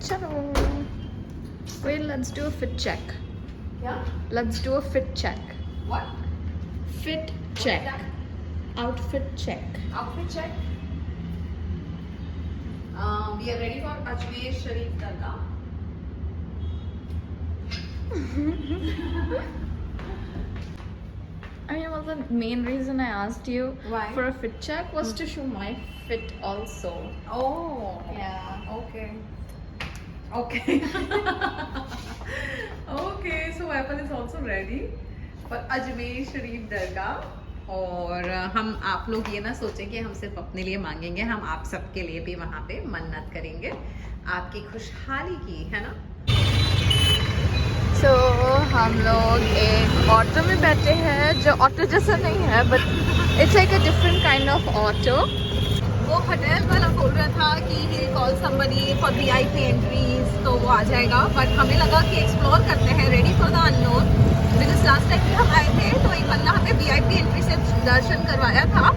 चलो, wait, let's do a fit check. Yeah. Let's do a fit check. What? Fit check. Outfit check. Outfit check. We are ready for Ajmer Sharif Dargah. I mean, well, the main reason I asked you Why? for a fit check was to show my fit also. Oh. Yeah. Okay. Okay. Okay. So Apple is also ready for Ajmer Sharif Dargah. और हम आप लोग ये ना सोचें कि हम सिर्फ अपने लिए मांगेंगे, हम आप सबके लिए भी वहाँ पे मन्नत करेंगे आपकी खुशहाली की, है ना। So हम लोग एक ऑटो में बैठे हैं जो ऑटो जैसा नहीं है, but it's like a different kind of auto. वो होटल वाला बोल रहा था कि he call somebody for VIP entries, तो वो आ जाएगा, बट हमें लगा कि एक्सप्लोर करते हैं, ready for the unknown, because last time भी हम आए थे तो एक बंदा हमें VIP एंट्री से दर्शन करवाया था,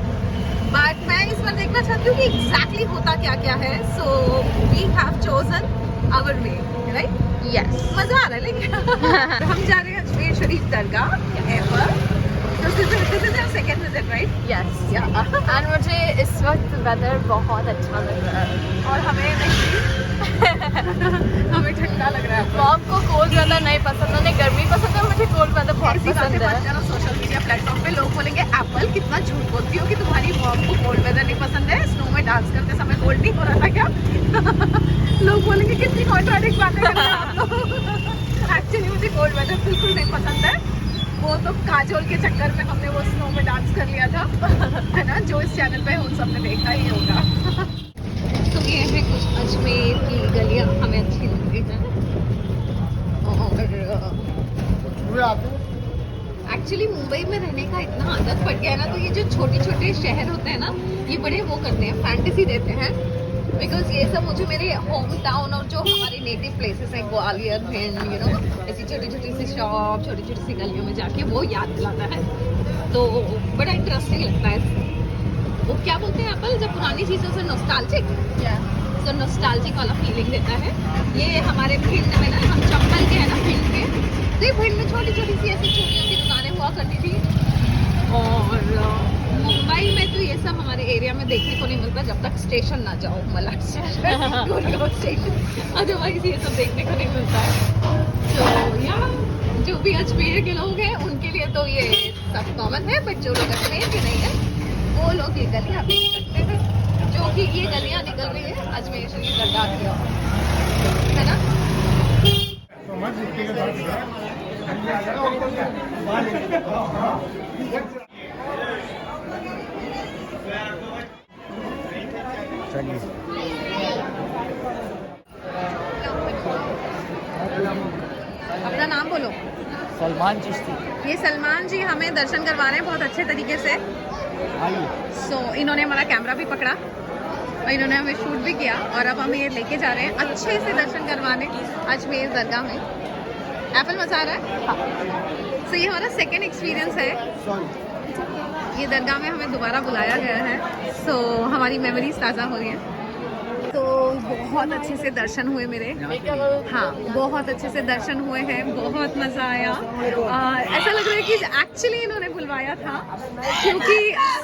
बट मैं इस बार देखना चाहती हूँ कि एग्जैक्टली होता क्या क्या है। So we have chosen our way, right? Yes, मजा आ रहा है लेकिन हम जा रहे हैं Ajmer Sharif Dargah ever. So this is our second visit, right? Yes. Yeah. And मुझे इस वक्त वेदर बहुत अच्छा लग रहा है और हमें हमें ठंडा लग रहा है। मॉम को कोल्ड वेदर नहीं पसंद, उन्हें गर्मी पसंद है, मुझे कोल्ड वेदर बहुत ऐसी बातें पसंद मत है। करो सोशल मीडिया प्लेटफॉर्म पे, लोग बोलेंगे एप्पल कितना झूठ बोलती हो कि तुम्हारी मॉम को कोल्ड वेदर नहीं पसंद है, स्नो में डांस करते समय कोल्ड नहीं हो रहा था क्या? लोग बोलेंगे कितनी कॉन्ट्राडिक्ट बातें कर रहे हो आप। एक्चुअली मुझे कोल्ड वेदर बिल्कुल नहीं पसंद है, वो तो काजोल के चक्कर में हमने वो स्नो में डांस कर लिया था, है ना, जो इस चैनल पे उन सबने देखा ही होगा। तो ये है कुछ अजमेर की गलियां हमें अच्छी लगती हैं, और एक्चुअली मुंबई में रहने का इतना आदत पड़ गया है ना, तो ये जो छोटे छोटे शहर होते हैं ना, ये बड़े वो करते हैं, फैंटेसी देते हैं, बिकॉज ये सब मुझे मेरे होम टाउन और जो हमारे नेटिव प्लेसेस हैं, ग्वालियर, भिंड, यू नो, ऐसी छोटी छोटी सी शॉप, छोटी छोटी सी गलियों में जाके वो याद दिलाता है, तो बड़ा इंटरेस्टिंग लगता है। वो क्या बोलते हैं एप्पल, जब पुरानी चीज़ों से नॉस्टैल्जिक, तो नॉस्टैल्जिक वाला फीलिंग देता है। ये हमारे भिंड में ना, हम चंबल के हैं ना भिंड के, तो ये भिंड में छोटी छोटी सी ऐसी छोटी छोटी दुकानें हुआ करती थी, और मुंबई में तो ये सब हमारे एरिया में देखने को नहीं मिलता जब तक स्टेशन ना जाओ, मलाड स्टेशन, अदरवाइज ये सब देखने को नहीं मिलता है। तो या जो भी अजमेर के लोग हैं उनके लिए तो ये सब कॉमन है, बट जो लोग अजमेर के नहीं है वो लोग ये गलियाँ देख सकते हैं, जो कि ये गलियाँ निकल रही है अजमेर शरीफ दरगाह की ओर, है ना। अपना नाम बोलो। सलमान चिश्ती। ये सलमान जी हमें दर्शन करवा रहे हैं बहुत अच्छे तरीके से। सो इन्होंने हमारा कैमरा भी पकड़ा और इन्होंने हमें शूट भी किया, और अब हमें ये लेके जा रहे हैं अच्छे से दर्शन करवाने अजमेर दरगाह में। एप्पल मजा आ रहा है। सो ये हमारा सेकेंड एक्सपीरियंस है, ये दरगाह में हमें दोबारा बुलाया गया है, सो हमारी मेमोरीज ताज़ा हो रही हैं। तो बहुत अच्छे से दर्शन हुए मेरे, हाँ बहुत अच्छे से दर्शन हुए हैं, बहुत मज़ा आया। ऐसा लग रहा है कि एक्चुअली इन्होंने बुलवाया था, क्योंकि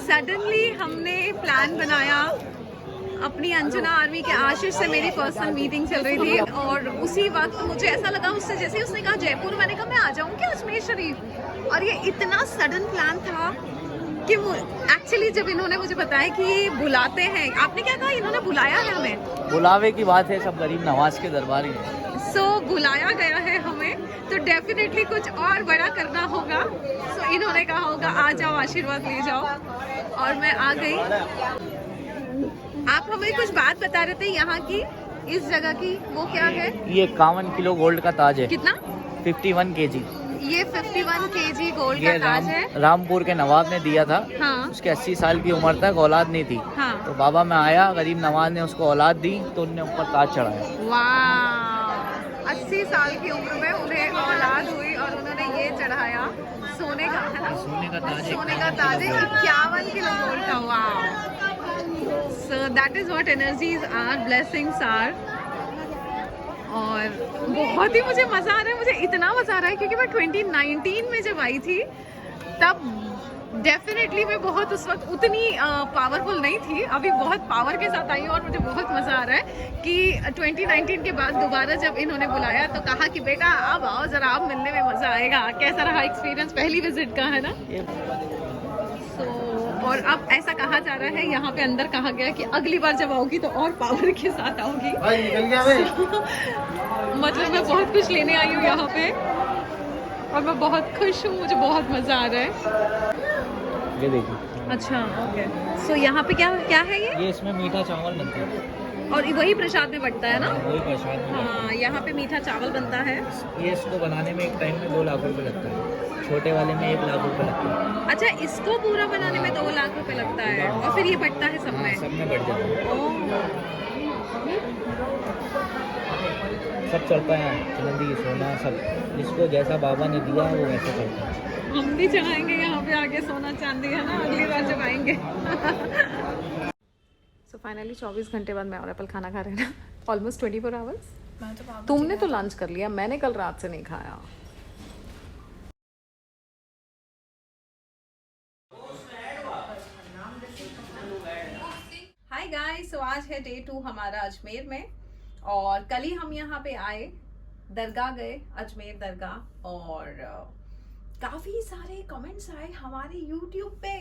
सडनली हमने प्लान बनाया, अपनी अंजना आर्मी के आशीष से मेरी पर्सनल मीटिंग चल रही थी, और उसी वक्त मुझे ऐसा लगा उससे, जैसे ही उसने कहा जयपुर, मैंने कहा मैं आ जाऊँ क्या अजमेर शरीफ, और ये इतना सडन प्लान था कि एक्चुअली जब इन्होंने मुझे बताया कि ये बुलाते हैं, आपने क्या कहा, इन्होंने बुलाया है हमें, बुलावे की बात है, सब गरीब नवाज के दरबार ही है। सो बुलाया गया है हमें, तो डेफिनेटली कुछ और बड़ा करना होगा। सो इन्होंने कहा होगा आ जाओ आशीर्वाद ले जाओ, और मैं आ गई। आप हमें कुछ बात बता रहे थे यहाँ की, इस जगह की, वो क्या है? ये 51 किलो गोल्ड का ताज है। कितना? 51 kg। ये 51 kg गोल्ड का ताज है। रामपुर के नवाब ने दिया था। हाँ। उसके 80 साल की उम्र तक औलाद नहीं थी। हाँ। तो बाबा में आया, गरीब नवाज ने उसको औलाद दी, तो उनने ऊपर ताज चढ़ाया। वाह, 80 साल की उम्र में उन्हें औलाद हुई और उन्होंने ये चढ़ाया, सोने का है ना? सोने का ताज है। सोने का ताज है, 51 किलो गोल्ड का। वाह, So that is what energies are, blessings are. और बहुत ही मुझे मज़ा आ रहा है, मुझे इतना मज़ा आ रहा है क्योंकि मैं 2019 में जब आई थी तब डेफिनेटली मैं बहुत उस वक्त उतनी पावरफुल नहीं थी, अभी बहुत पावर के साथ आई हूँ और मुझे बहुत मज़ा आ रहा है कि 2019 के बाद दोबारा जब इन्होंने बुलाया तो कहा कि बेटा अब आओ ज़रा, आप मिलने में मज़ा आएगा। कैसा रहा एक्सपीरियंस पहली विजिट का, है ना? और अब ऐसा कहा जा रहा है, यहाँ पे अंदर कहा गया कि अगली बार जब आओगी तो और पावर के साथ आओगी। मतलब मैं बहुत कुछ लेने आई हूँ यहाँ पे और मैं बहुत खुश हूँ, मुझे बहुत मज़ा आ रहा है। ये देखिए। अच्छा, ओके। सो यहाँ पे क्या क्या है ये? इसमें मीठा चावल बनता है और वही प्रसाद में बंटता है ना? वही प्रसाद में। हाँ, यहाँ पे मीठा चावल बनता है। ये इसको बनाने में एक टाइम में 2 लाख रुपए लगता है, छोटे वाले में 1 लाख रुपए लगता है। अच्छा, इसको पूरा बनाने में 2 लाख रुपए लगता है और फिर ये बंटता है सब में? सब में बढ़ जाता है, ओह, सब चढ़ता है, चांदी सोना सब, जिसको जैसा बाबा ने दिया वो वैसे चलता है। हम भी चढ़ाएंगे यहाँ पे आगे सोना चांदी, है ना, अगली बार जब आएंगे। सो फाइनली 24 घंटे बाद मैं और एप्पल खाना खा रहे हैं ना, ऑलमोस्ट 24 आवर्स। तुमने तो लंच कर लिया, मैंने कल रात से नहीं खाया। हाय गाइस, सो आज है डे 2 हमारा अजमेर में और कल ही हम यहाँ पे आए, दरगाह गए, अजमेर दरगाह, और काफ़ी सारे कमेंट्स आए हमारे YouTube पे।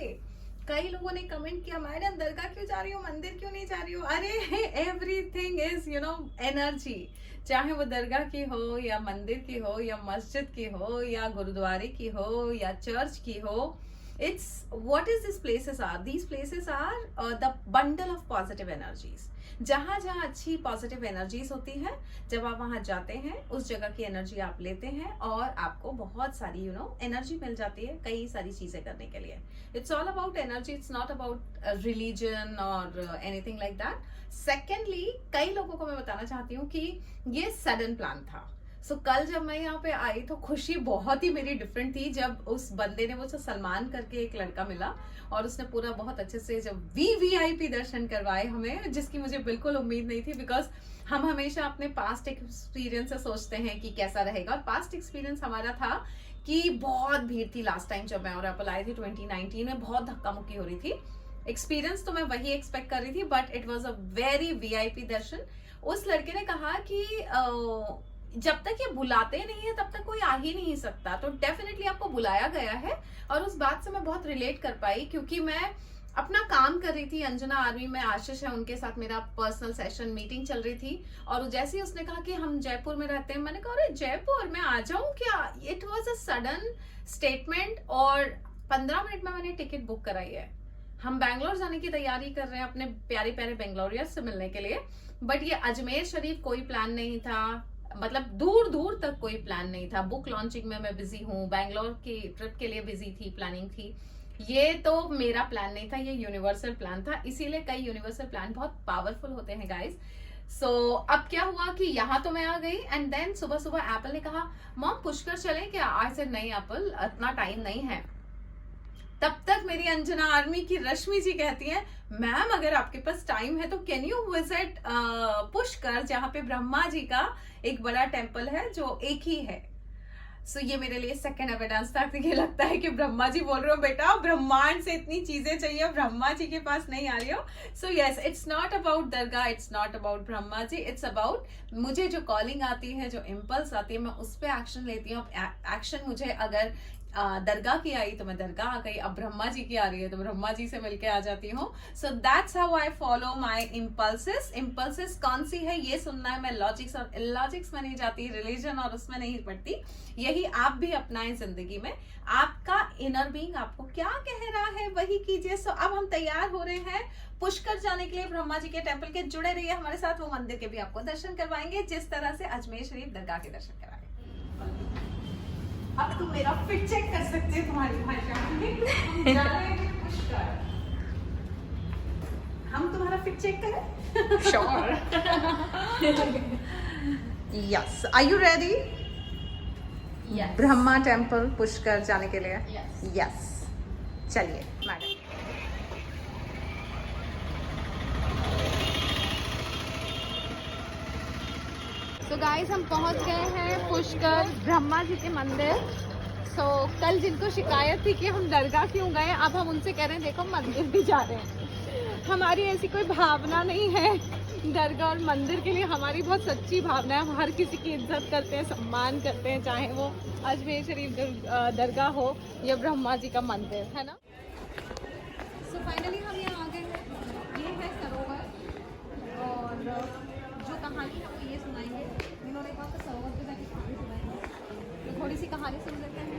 कई लोगों ने कमेंट किया, मैडम दरगाह क्यों जा रही हो, मंदिर क्यों नहीं जा रही हो? अरे एवरीथिंग इज एनर्जी, चाहे वो दरगाह की हो या मंदिर की हो या मस्जिद की हो या गुरुद्वारे की हो या चर्च की हो। It's what is these places are? These places are the bundle of positive energies. जहाँ जहाँ अच्छी पॉजिटिव एनर्जीज होती हैं, जब आप वहाँ जाते हैं उस जगह की एनर्जी आप लेते हैं और आपको बहुत सारी एनर्जी मिल जाती है कई सारी चीजें करने के लिए। It's all about energy, it's not about religion और एनीथिंग लाइक दैट। सेकेंडली, कई लोगों को मैं बताना चाहती हूँ कि ये सडन प्लान था। सो कल जब मैं यहाँ पे आई तो खुशी बहुत ही मेरी डिफरेंट थी जब उस बंदे ने, मुझे सलमान करके एक लड़का मिला और उसने पूरा बहुत अच्छे से जब वीवीआईपी दर्शन करवाए हमें, जिसकी मुझे बिल्कुल उम्मीद नहीं थी, बिकॉज हम हमेशा अपने पास्ट एक्सपीरियंस से सोचते हैं कि कैसा रहेगा। और पास्ट एक्सपीरियंस हमारा था कि बहुत भीड़ थी लास्ट टाइम जब मैं और एप्पल आई थी 2019 में, बहुत धक्का मुक्की हो रही थी। एक्सपीरियंस तो मैं वही एक्सपेक्ट कर रही थी, but it was a very VIP darshan. उस लड़के ने कहा कि जब तक ये बुलाते नहीं है तब तक कोई आ ही नहीं सकता, तो डेफिनेटली आपको बुलाया गया है। और उस बात से मैं बहुत रिलेट कर पाई क्योंकि मैं अपना काम कर रही थी अंजना आर्मी में, आशीष है उनके साथ मेरा पर्सनल सेशन मीटिंग चल रही थी, और जैसे ही उसने कहा कि हम जयपुर में रहते हैं, मैंने कहा अरे जयपुर मैं आ जाऊं क्या? It was a sudden statement और 15 मिनट में मैंने टिकट बुक कराई है। हम बैंगलोर जाने की तैयारी कर रहे हैं अपने प्यारे प्यारे बेंगलोरियर्स से मिलने के लिए, बट ये अजमेर शरीफ कोई प्लान नहीं था, मतलब दूर दूर तक कोई प्लान नहीं था। बुक लॉन्चिंग में मैं बिजी हूँ, बैंगलोर की ट्रिप के लिए बिजी थी, प्लानिंग थी। ये तो मेरा प्लान नहीं था, ये यूनिवर्सल प्लान था, इसीलिए कई यूनिवर्सल प्लान बहुत पावरफुल होते हैं गाइस। सो अब क्या हुआ कि यहाँ तो मैं आ गई एंड देन सुबह सुबह एप्पल ने कहा मॉम पुष्कर चले क्या? आई सेड नहीं एप्पल, इतना टाइम नहीं है। तब तक मेरी अंजना आर्मी की रश्मि जी कहती हैं मैम अगर आपके पास टाइम है तो कैन यू विजिट पुष्कर, जहाँ पे ब्रह्मा जी का एक बड़ा टेम्पल है जो एक ही है। सो ये मेरे लिए सेकेंड एविडेंस था कि लगता है कि ब्रह्मा जी बोल रहे हो बेटा ब्रह्मांड से इतनी चीजें चाहिए, ब्रह्मा जी के पास नहीं आ रही हो। So yes, it's not about दरगाह, it's not about Brahma ji, it's about मुझे जो कॉलिंग आती है, जो इम्पल्स आती है, मैं उस पर एक्शन लेती हूँ। एक्शन मुझे अगर दरगाह की आई तो मैं दरगाह आ गई, अब ब्रह्मा जी की आ रही है तो ब्रह्मा जी से मिलके आ जाती हूँ। So that's how I follow my impulses. Impulses कौन सी है ये सुनना है, मैं लॉजिक्स और इलॉजिक्स में नहीं जाती, रिलीजन और उसमें नहीं पढ़ती। यही आप भी अपनाएं जिंदगी में, आपका इनर बीइंग आपको क्या कह रहा है वही कीजिए। सो अब हम तैयार हो रहे हैं पुष्कर जाने के लिए, ब्रह्मा जी के टेम्पल के। जुड़े रहिए हमारे साथ, वो मंदिर के भी आपको दर्शन करवाएंगे जिस तरह से अजमेर शरीफ दरगाह के दर्शन कराएंगे। अब तुम मेरा फिट चेक कर सकते हैं तुम्हारी भाषा में। जा रहे हैं पुष्कर, हम तुम्हारा फिट चेक करें? Sure. Yes, are you ready? Brahma temple Pushkar जाने के लिए? यस, चलिए मैडम। गाइस हम पहुंच गए हैं पुष्कर ब्रह्मा जी के मंदिर। सो कल जिनको शिकायत थी कि हम दरगाह क्यों गए, अब हम उनसे कह रहे हैं देखो मंदिर भी जा रहे हैं। हमारी ऐसी कोई भावना नहीं है दरगाह और मंदिर के लिए, हमारी बहुत सच्ची भावना है। हम हर किसी की इज्जत करते हैं, सम्मान करते हैं, चाहे वो अजमेर शरीफ दरगाह हो या ब्रह्मा जी का मंदिर, है ना। सो फाइनली हम यहाँ आ गए हैं। ये है सरोवर और जो कहानी है वो ये सुनाएंगे। इन्होंने कहा तो सरोवर पे जाके कहानी सुनाएंगे, तो थोड़ी सी कहानी सुन लेते हैं।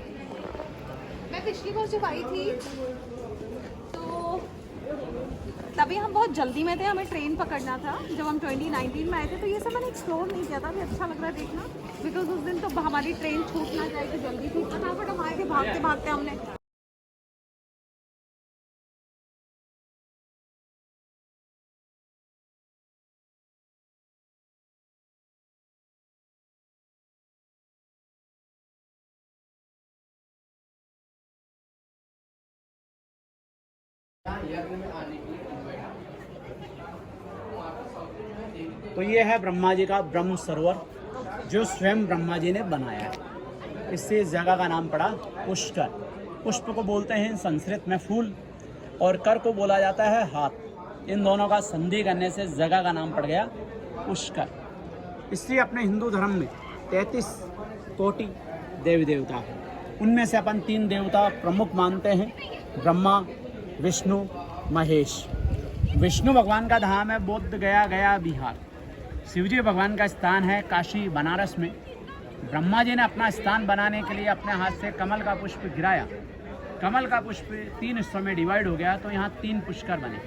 मैं पिछली बार जब आई थी तो तभी हम बहुत जल्दी में थे, हमें ट्रेन पकड़ना था। जब हम 2019 में आए थे तो ये सब मैंने एक्सप्लोर नहीं किया था, अभी अच्छा लग रहा है देखना, बिकॉज उस दिन तो हमारी ट्रेन छूट ना जाए तो जल्दी थी, फटाफट हम आए थे भागते भागते हमने। तो ये है ब्रह्मा जी का ब्रह्म सरोवर, जो स्वयं ब्रह्मा जी ने बनाया है। इससे इस जगह का नाम पड़ा पुष्कर। पुष्प को बोलते हैं संस्कृत में फूल, और कर को बोला जाता है हाथ। इन दोनों का संधि करने से इस जगह का नाम पड़ गया पुष्कर। इसलिए अपने हिंदू धर्म में 33 कोटि देवी देवता हैं। उनमें से अपन 3 देवता प्रमुख मानते हैं, ब्रह्मा, विष्णु, महेश। विष्णु भगवान का धाम है बोध गया, गया बिहार। शिवजी भगवान का स्थान है काशी बनारस में। ब्रह्मा जी ने अपना स्थान बनाने के लिए अपने हाथ से कमल का पुष्प गिराया। कमल का पुष्प 3 हिस्सों में डिवाइड हो गया, तो यहाँ 3 पुष्कर बने,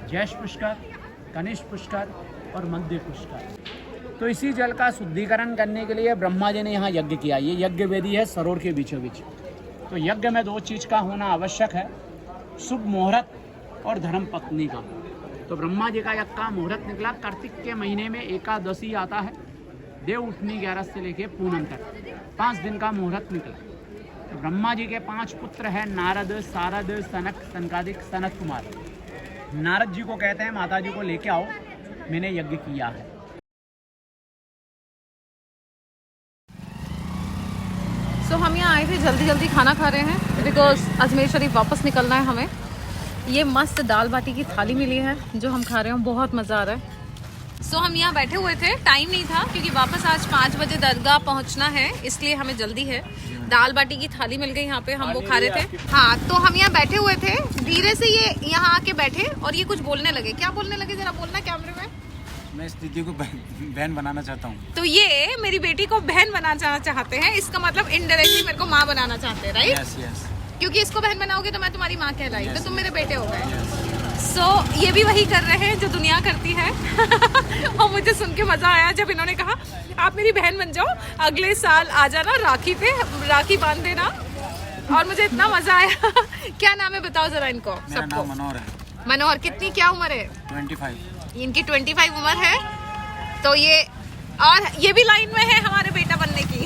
जैश पुष्कर, कनिष्ठ पुष्कर और मध्य पुष्कर। तो इसी जल का शुद्धिकरण करने के लिए ब्रह्मा जी ने यहाँ यज्ञ किया। ये यज्ञ वेदी है सरोवर के बीचों बीच। तो यज्ञ में 2 चीज़ का होना आवश्यक है, शुभ मुहूर्त और धर्म पत्नी का। तो ब्रह्मा जी का यज्ञ का मुहूर्त निकला कार्तिक के महीने में, एकादशी आता है, देव उठनी 11 से लेके पूनम तक 5 दिन का मुहूर्त निकला। तो ब्रह्मा जी के 5 पुत्र हैं, नारद, सारद, सनक, सनकादिक, सनत कुमार। नारद जी को कहते हैं माता जी को लेके आओ, मैंने यज्ञ किया है। सो हम यहाँ आए थे, जल्दी जल्दी खाना खा रहे हैं बिकॉज अजमेर शरीफ वापस निकलना है हमें। ये मस्त दाल बाटी की थाली मिली है जो हम खा रहे हैं, बहुत मज़ा आ रहा है। सो हम यहाँ बैठे हुए थे, टाइम नहीं था क्योंकि वापस आज 5 बजे दरगाह पहुँचना है, इसलिए हमें जल्दी है। दाल बाटी की थाली मिल गई यहाँ पे, हम वो खा रहे थे। हाँ, तो हम यहाँ बैठे हुए थे, धीरे से ये यहाँ आके बैठे और ये कुछ बोलने लगे। क्या बोलने लगे जरा बोलना कैमरे में। मैं इस दीदी को बहन बनाना चाहता हूँ। तो ये मेरी बेटी को बहन बनाना चाहते हैं, इसका मतलब इनडायरेक्टली मेरे को माँ बनाना चाहते हैं, राइट? Yes yes. क्योंकि इसको बहन बनाओगे तो मैं तुम्हारी माँ कहलाई, तो तुम मेरे बेटे हो गए। सो ये भी वही कर रहे हैं जो दुनिया करती है। और मुझे सुन के मजा आया जब इन्होंने कहा आप मेरी बहन बन जाओ, अगले साल आ जाना राखी पे, राखी बांध देना। और मुझे इतना मजा आया। क्या नाम है बताओ जरा इनको सबको। मनोहर है। मनोहर, कितनी क्या उम्र है? 25। इनकी 25 उम्र है। तो ये और ये भी लाइन में है हमारे बेटा बनने की।